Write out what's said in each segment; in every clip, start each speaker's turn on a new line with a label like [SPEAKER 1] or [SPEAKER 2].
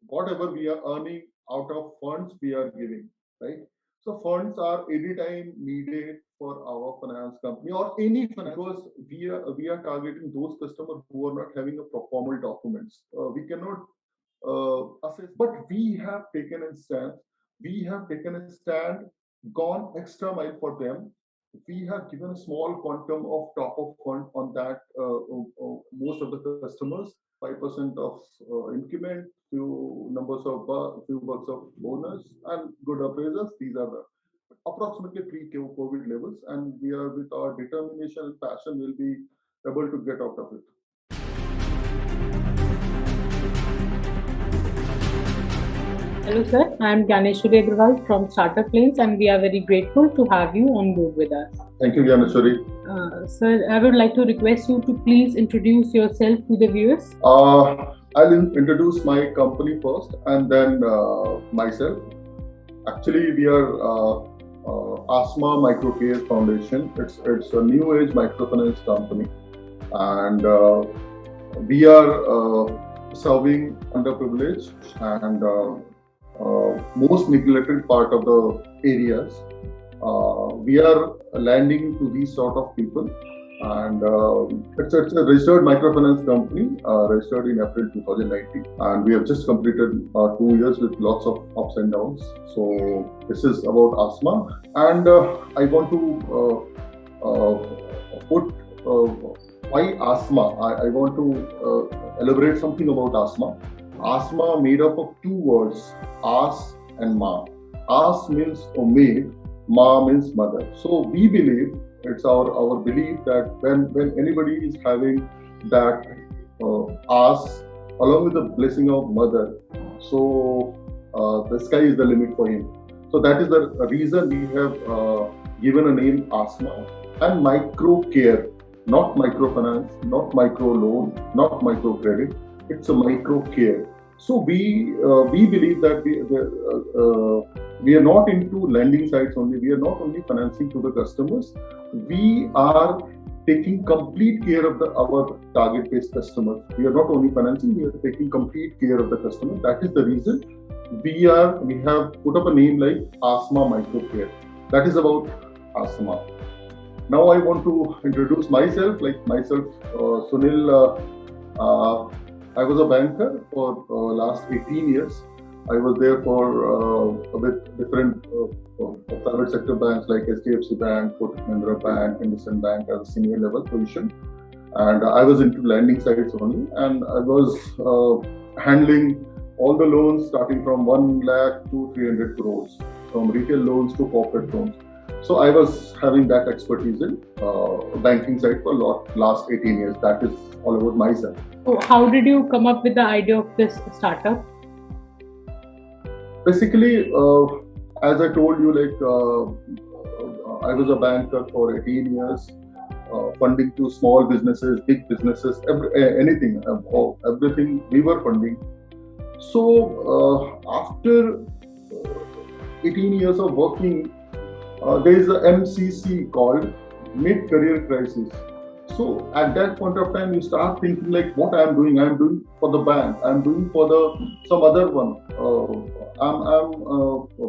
[SPEAKER 1] whatever we are earning out of funds we are giving, right? So funds are anytime needed for our finance company or any finance, because we are targeting those customers who are not having a formal documents. We cannot assess, but we have taken a stand. We have taken a stand, gone extra mile for them. We have given a small quantum of top of fund on that. Most of the customers, 5% of increment, few numbers of few bucks of bonus, and good appraisals. These are the approximately pre-COVID levels, and we are with our determination and passion will be able to get out of it.
[SPEAKER 2] Hello, sir. I am Gyaneshwari Agrawal from Startup Lanes, and we are very grateful to have you on board with us.
[SPEAKER 1] Thank you, Gyaneshwari.
[SPEAKER 2] Sir, I would like to request you to please introduce yourself to the viewers.
[SPEAKER 1] I'll introduce my company first and then myself. Actually, we are Asma Microcare Foundation. It's a new age microfinance company, and we are serving underprivileged and most neglected part of the areas. We are landing to these sort of people, and it's a registered microfinance company, registered in April 2019, and we have just completed 2 years with lots of ups and downs. So this is about Asma, and I want to put why Asma. I want to elaborate something about Asma. Asma made up of two words, As and Ma. As means maid, Ma means mother. So we believe, it's our belief that when anybody is having that As along with the blessing of mother, so the sky is the limit for him. So that is the reason we have given a name Asma. And micro care, not microfinance, not micro loan, not micro credit. It's a micro care. So we believe that we are not into lending sites only. We are not only financing to the customers. We are taking complete care of our target-based customers. We are not only financing. We are taking complete care of the customer. That is the reason we have put up a name like Asma Microcare. That is about Asma. Now I want to introduce myself. Sunil. I was a banker for last 18 years. I was there for with different private sector banks like HDFC Bank, Kotak Mahindra Bank, IndusInd Bank as a senior level position, and I was into lending sites only, and I was handling all the loans starting from 1 lakh to 300 crores, from retail loans to corporate loans. So I was having that expertise in banking side for last 18 years. That is all about myself.
[SPEAKER 2] So how did you come up with the idea of this startup?
[SPEAKER 1] Basically, as I told you, I was a banker for 18 years, funding to small businesses, big businesses, anything, everything we were funding. So after 18 years of working, there is a MCC called mid-career crisis. So at that point of time, you start thinking like, what I'm doing for the bank, I'm doing for some other one.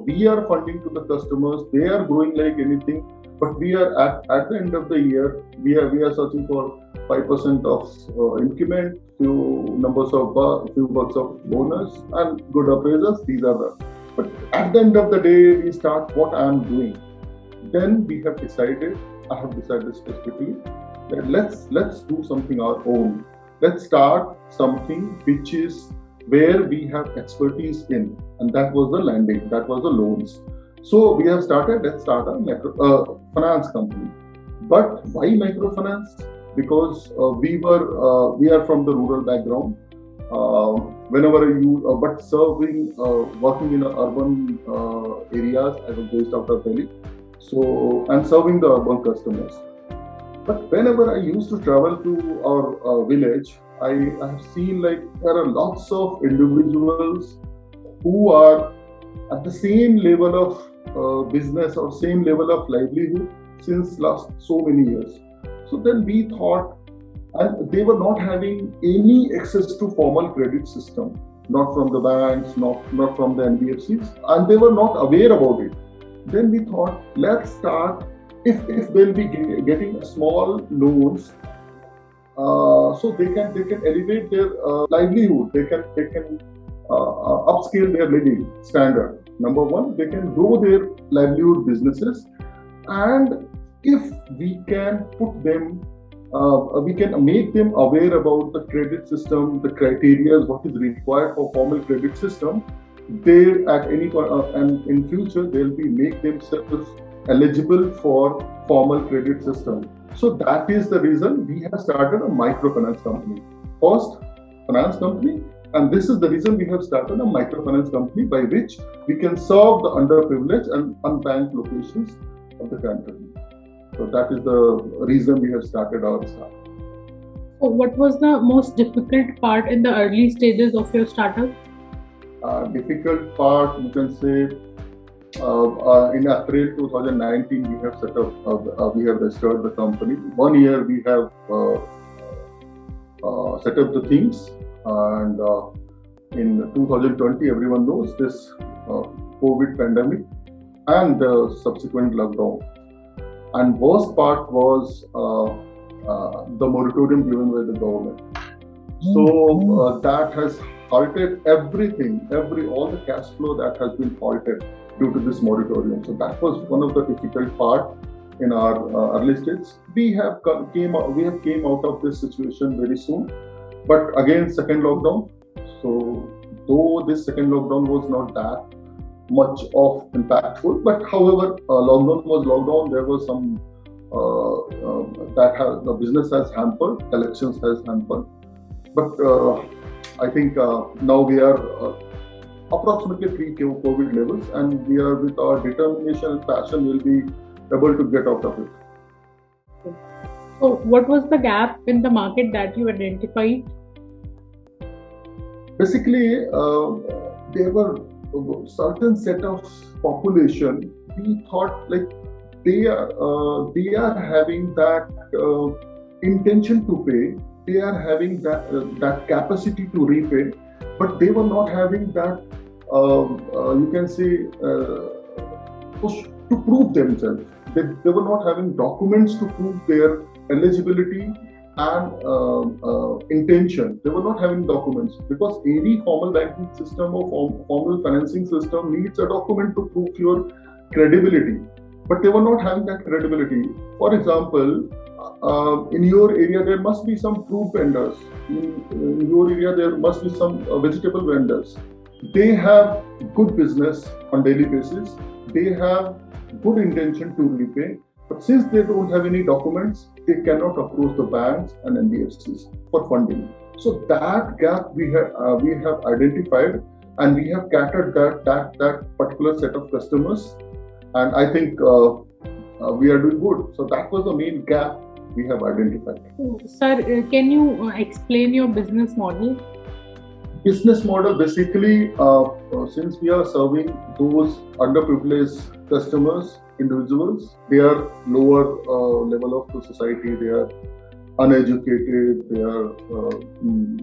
[SPEAKER 1] We are funding to the customers. They are growing like anything, but we are at the end of the year, we are searching for 5% of increment, few bucks of bonus, and good appraisals. These are the. But at the end of the day, we start what I'm doing. Then we have decided. I have decided specifically that let's do something our own. Let's start something which is where we have expertise in, and that was the lending, that was the loans. So we have started. Let's start a finance company. But why microfinance? Because we are from the rural background. Whenever you but serving working in urban areas, I was based out of Delhi. So and serving the urban customers. But whenever I used to travel to our village, I have seen like there are lots of individuals who are at the same level of business or same level of livelihood since last so many years. So then we thought, and they were not having any access to formal credit system. not from the banks, not from the NBFCs, and they were not aware about it. Then we thought, let's start. If they'll be getting small loans, so they can elevate their livelihood. They can upscale their living standard. Number one, they can grow their livelihood businesses, and if we can put them, we can make them aware about the credit system, the criteria, what is required for formal credit system. They at any point and in future they'll be make themselves eligible for formal credit system. So that is the reason we have started a microfinance company. First finance company, and this is the reason we have started a microfinance company by which we can serve the underprivileged and unbanked locations of the country. So that is the reason we have started our startup.
[SPEAKER 2] So what was the most difficult part in the early stages of your startup?
[SPEAKER 1] Difficult part, you can say, in April 2019, we have set up, we have registered the company. 1 year we have set up the things, and in 2020, everyone knows this COVID pandemic and the subsequent lockdown. And worst part was the moratorium given by the government. So that has halted everything, all the cash flow that has been halted due to this moratorium. So that was one of the difficult part in our early stage. We have came out of this situation very soon, but again second lockdown. So though this second lockdown was not that much of impactful, but however lockdown was lockdown. There was some the business has hampered, collections has hampered, but I think now we are approximately pre-COVID levels, and we are, with our determination and passion, will be able to get out of it.
[SPEAKER 2] So what was the gap in the market that you identified?
[SPEAKER 1] Basically, there were certain set of population. We thought like they are having that intention to pay. They are having that capacity to repay, but they were not having that you can say push to prove themselves. They were not having documents to prove their eligibility and intention. They were not having documents, because any formal banking system or formal financing system needs a document to prove your credibility. But they were not having that credibility. For example, in your area there must be some fruit vendors. In your area there must be some vegetable vendors. They have good business on daily basis. They have good intention to repay. But since they don't have any documents, they cannot approach the banks and NBFCs for funding. So that gap we have identified, and we have catered that particular set of customers. And I think we are doing good. So that was the main gap we have identified.
[SPEAKER 2] Sir, can you explain your business model?
[SPEAKER 1] Business model, basically, since we are serving those underprivileged customers, individuals, they are lower level of the society, they are uneducated, they are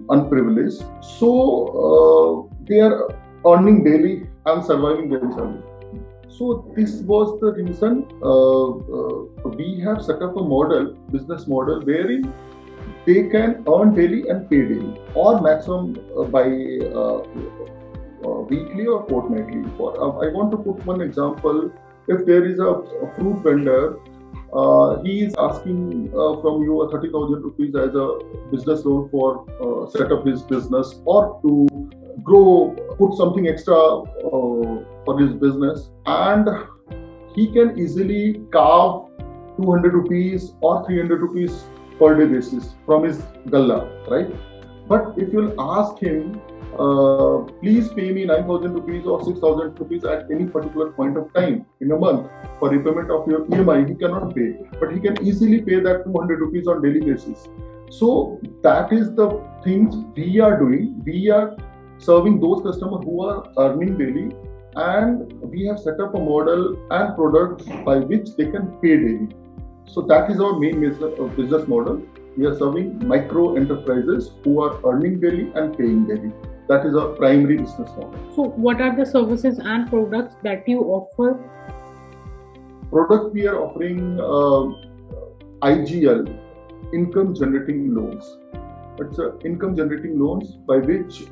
[SPEAKER 1] unprivileged. So they are earning daily and surviving themselves. So this was the reason we have set up a business model, wherein they can earn daily and pay daily, or maximum by weekly or fortnightly. I want to put one example. If there is a fruit vendor, he is asking from you a 30,000 rupees as a business loan for set up his business, or to grow, put something extra for his business, and he can easily carve 200 rupees or 300 rupees per day basis from his galla, right? But if you'll ask him, please pay me 9,000 rupees or 6,000 rupees at any particular point of time in a month for repayment of your EMI, he cannot pay. But he can easily pay that 200 rupees on daily basis. So that is the things we are doing. We are serving those customers who are earning daily, and we have set up a model and product by which they can pay daily. So that is our main business model. We are serving micro enterprises who are earning daily and paying daily. That is our primary business model.
[SPEAKER 2] So, what are the services and products that you offer?
[SPEAKER 1] Product we are offering IGL, income generating loans. It's income generating loans by which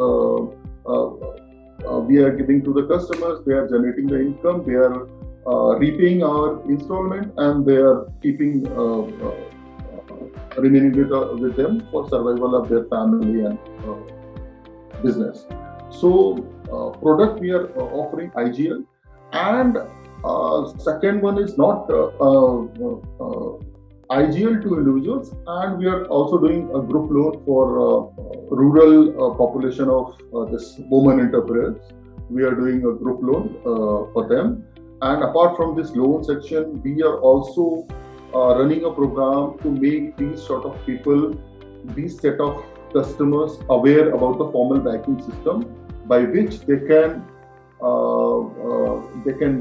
[SPEAKER 1] we are giving to the customers. They are generating the income. They are repaying our installment, and they are keeping remaining with them for survival of their family and business. So, product we are offering IGL, and second one is not IGL to individuals, and we are also doing a group loan for rural population of this women entrepreneurs. We are doing a group loan for them, and apart from this loan section, we are also running a program to make these sort of people, these set of customers aware about the formal banking system, by which they can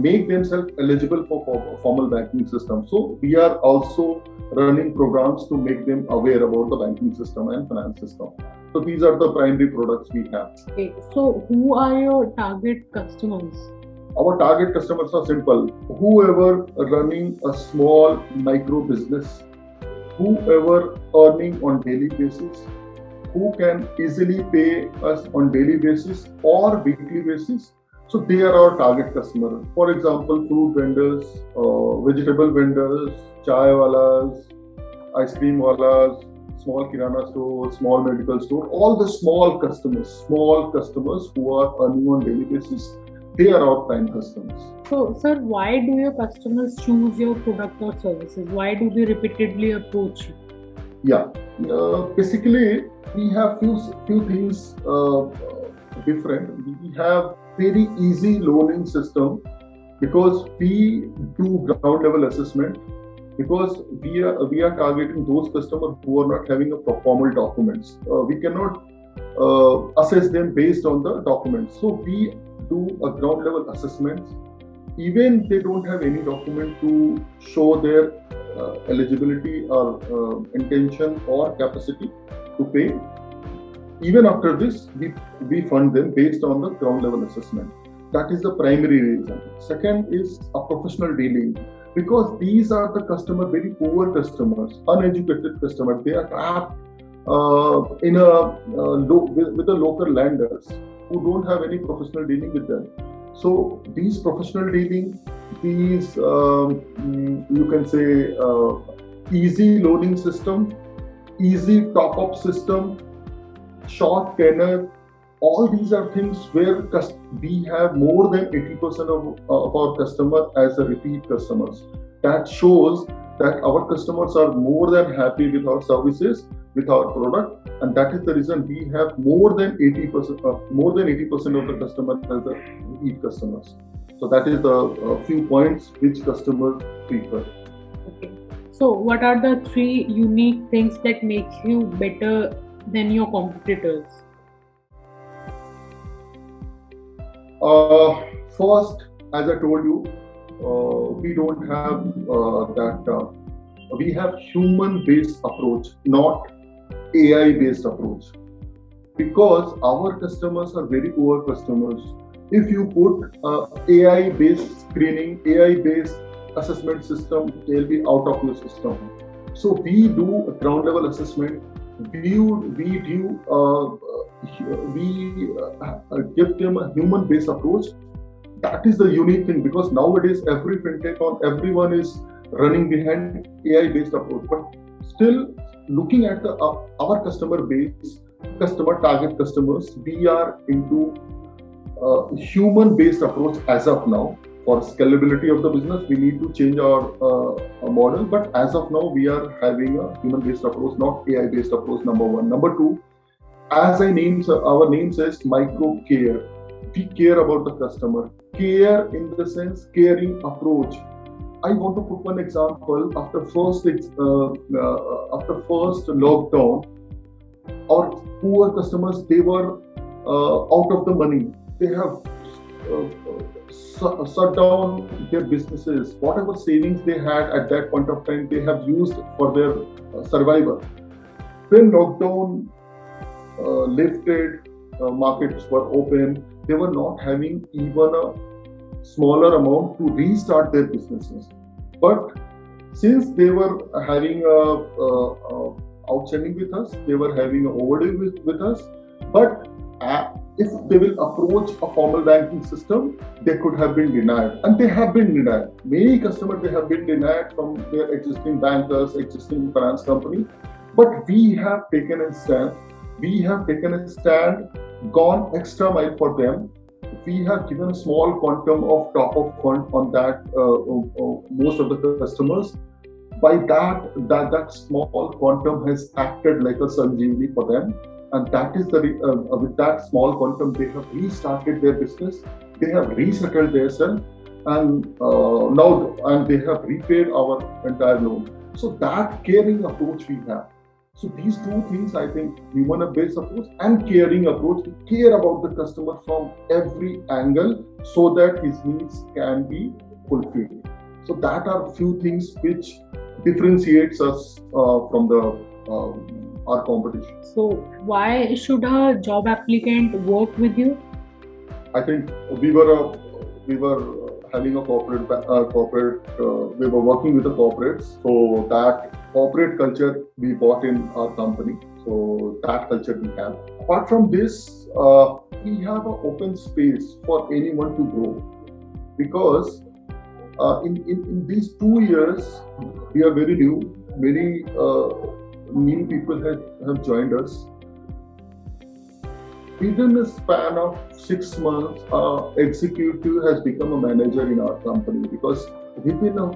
[SPEAKER 1] make themselves eligible for formal banking system. So we are also running programs to make them aware about the banking system and finance system. So these are the primary products we have.
[SPEAKER 2] Okay, so who are your target customers?
[SPEAKER 1] Our target customers are simple. Whoever running a small micro business, whoever earning on daily basis, who can easily pay us on daily basis or weekly basis. So they are our target customer. For example, fruit vendors, vegetable vendors, chai walas, ice cream walas, small kirana store, small medical store, all the small customers who are earning on daily basis, they are our prime customers.
[SPEAKER 2] So, sir, why do your customers choose your product or services? Why do they repeatedly approach you?
[SPEAKER 1] Yeah, basically we have few things different. We have very easy loaning system because we do ground level assessment, because we are targeting those customers who are not having a formal documents. We cannot assess them based on the documents. So we do a ground level assessment. Even they don't have any document to show their eligibility or intention or capacity to pay. Even after this, we fund them based on the ground level assessment. That is the primary reason. Second is a professional dealing, because these are the customer, very poor customers, uneducated customers. They are trapped with the local lenders who don't have any professional dealing with them. So these professional dealing, these you can say easy loaning system, easy top-up system, short tenor, all these are things where we have more than 80% of our customer as a repeat customers. That shows that our customers are more than happy with our services, with our product, and that is the reason we have more than 80% of the customers as a repeat customers. So that is the few points which customers prefer.
[SPEAKER 2] Okay. So what are the 3 unique things that make you better than your competitors?
[SPEAKER 1] First, as I told you, we don't have that. We have human-based approach, not AI-based approach. Because our customers are very poor customers. If you put AI-based screening, AI-based assessment system, they'll be out of your system. So we do a ground level assessment. We give them a human-based approach. That is the unique thing, because nowadays every fintech or everyone is running behind AI-based approach. But still, looking at our customer base, customer target customers, we are into human-based approach as of now. For scalability of the business, we need to change our model. But as of now, we are having a human-based approach, not AI-based approach. Number one. Number two, as our name says, micro care. We care about the customer. Care in the sense, caring approach. I want to put one example. After first lockdown, our poor customers, they were out of the money. They have shut down their businesses. Whatever savings they had at that point of time, they have used for their survival. When lockdown lifted, markets were open, they were not having even a smaller amount to restart their businesses. But since they were having outstanding with us, they were having an overdue with us. But if they will approach a formal banking system, they could have been denied, and they have been denied. Many customers they have been denied from their existing bankers, existing finance company. But we have taken a stand. We have taken a stand, gone extra mile for them. We have given a small quantum of top of fund on that most of the customers. By that small quantum has acted like a sanjeevani for them, and that is with that small quantum they have restarted their business, they have resettled themselves, and they have repaid our entire loan. So that caring approach we have. So these two things, I think, human-based approach and caring approach. We care about the customer from every angle so that his needs can be fulfilled. So that are few things which differentiates us from our competition.
[SPEAKER 2] So why should a job applicant work with you?
[SPEAKER 1] I think we were having a corporate. We were working with the corporates, so that corporate culture we bought in our company. So that culture we have. Apart from this, we have an open space for anyone to grow, because in these 2 years we are very new. Many new people have joined us. Within a span of 6 months, executive has become a manager in our company, because within a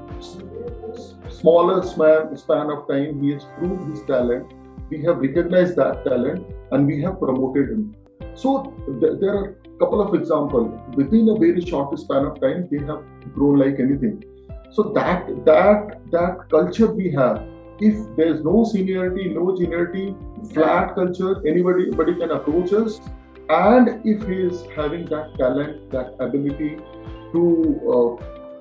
[SPEAKER 1] smaller span of time, he has proved his talent. We have recognized that talent and we have promoted him. So there are a couple of examples. Within a very short span of time, they have grown like anything. So that culture we have. If there is no seniority, no juniority, flat culture, anybody can approach us. And if he is having that talent, that ability to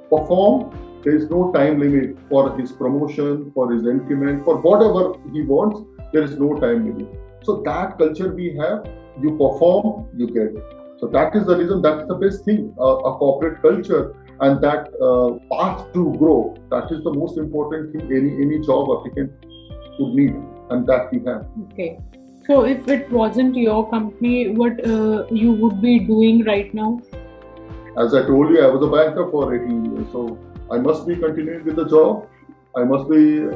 [SPEAKER 1] perform, there is no time limit for his promotion, for his increment, for whatever he wants. There is no time limit. So that culture we have, you perform, you get. So that is the reason. That's the best thing. A corporate culture. And that path to grow, that is the most important thing any job applicant would need, and that we have.
[SPEAKER 2] Okay. So if it wasn't your company, what you would be doing right now?
[SPEAKER 1] As I told you, I was a banker for 18 years, so I must be continuing with the job. I must be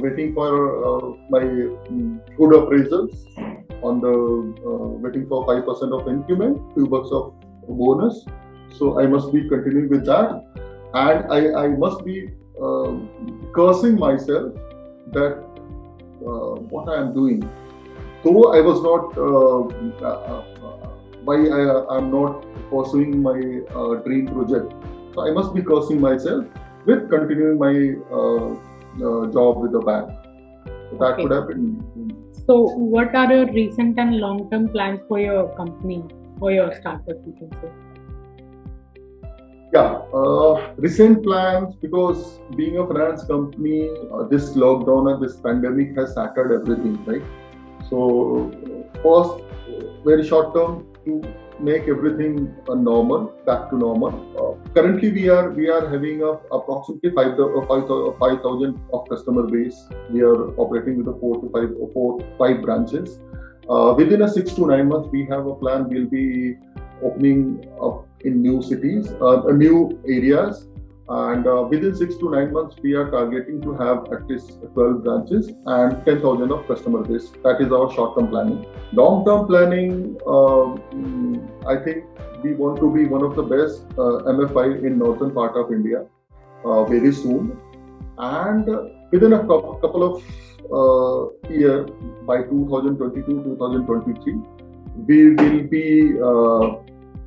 [SPEAKER 1] waiting for my good appraisals, on the waiting for 5% of increment, $2 of bonus. So I must be continuing with that, and I must be cursing myself that what I am doing. Though I was not, why I am not pursuing my dream project. So I must be cursing myself with continuing my job with the bank. So that would have been.
[SPEAKER 2] So what are your recent and long-term plans for your company, or your startup, you can say?
[SPEAKER 1] Yeah, recent plans, because being a finance company, this lockdown and this pandemic has shattered everything, right? So first, very short term, to make everything normal, back to normal. Currently, we are having approximately 5,000 of customer base. We are operating with a 5 branches. Within a 6 to 9 months, we have a plan. We'll be opening up in new cities, new areas, and within 6 to 9 months, we are targeting to have at least 12 branches and 10,000 of customer base. That is our short-term planning. Long-term planning, I think we want to be one of the best MFI in northern part of India very soon, and within a couple of years, by 2022-2023, we will be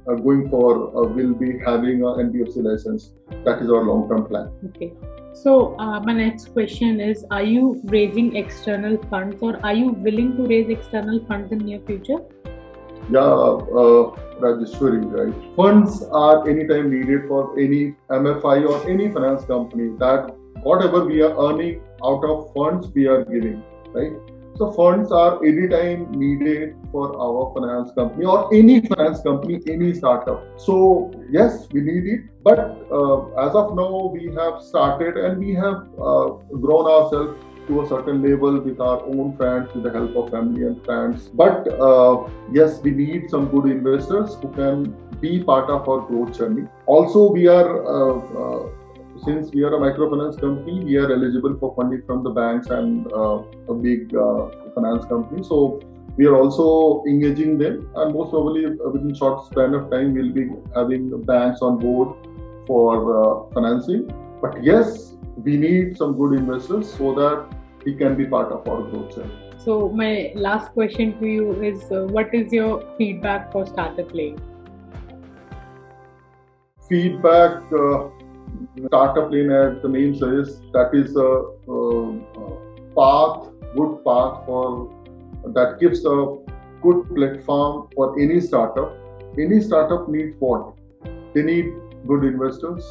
[SPEAKER 1] will be having an NBFC license. That is our long-term plan.
[SPEAKER 2] Okay. So my next question is, are you raising external funds, or are you willing to raise external funds in near future?
[SPEAKER 1] Yeah, Rajeshwari, right? Funds are anytime needed for any MFI or any finance company. That whatever we are earning out of funds, we are giving, right? So funds are anytime needed for our finance company or any finance company, any startup. So yes, we need it. But as of now, we have started and we have grown ourselves to a certain level with our own funds, with the help of family and friends. But yes, we need some good investors who can be part of our growth journey. Also, we are since we are a microfinance company, we are eligible for funding from the banks and a big finance company. So we are also engaging them, and most probably within short span of time, we'll be having banks on board for financing. But yes, we need some good investors so that he can be part of our growth journey.
[SPEAKER 2] So my last question to you is, what is your feedback for Startup Lane?
[SPEAKER 1] Feedback. Startup Lane, as the name says, that is a good path for that gives a good platform for any startup. Any startup needs what? They need good investors.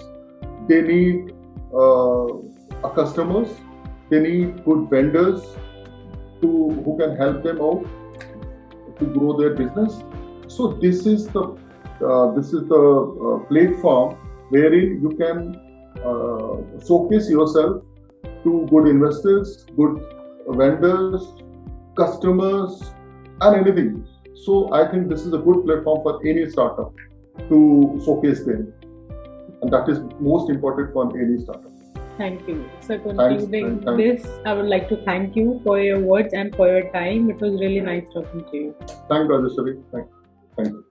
[SPEAKER 1] They need customers. They need good vendors who can help them out to grow their business. So this is the platform wherein you can showcase yourself to good investors, good vendors, customers, and anything. So I think this is a good platform for any startup to showcase them, and that is most important for any startup.
[SPEAKER 2] Thank you. So concluding this, I would like to thank you for your words and for your time. It was really nice talking to you.
[SPEAKER 1] Thank you, Rajeshwari. Thank you.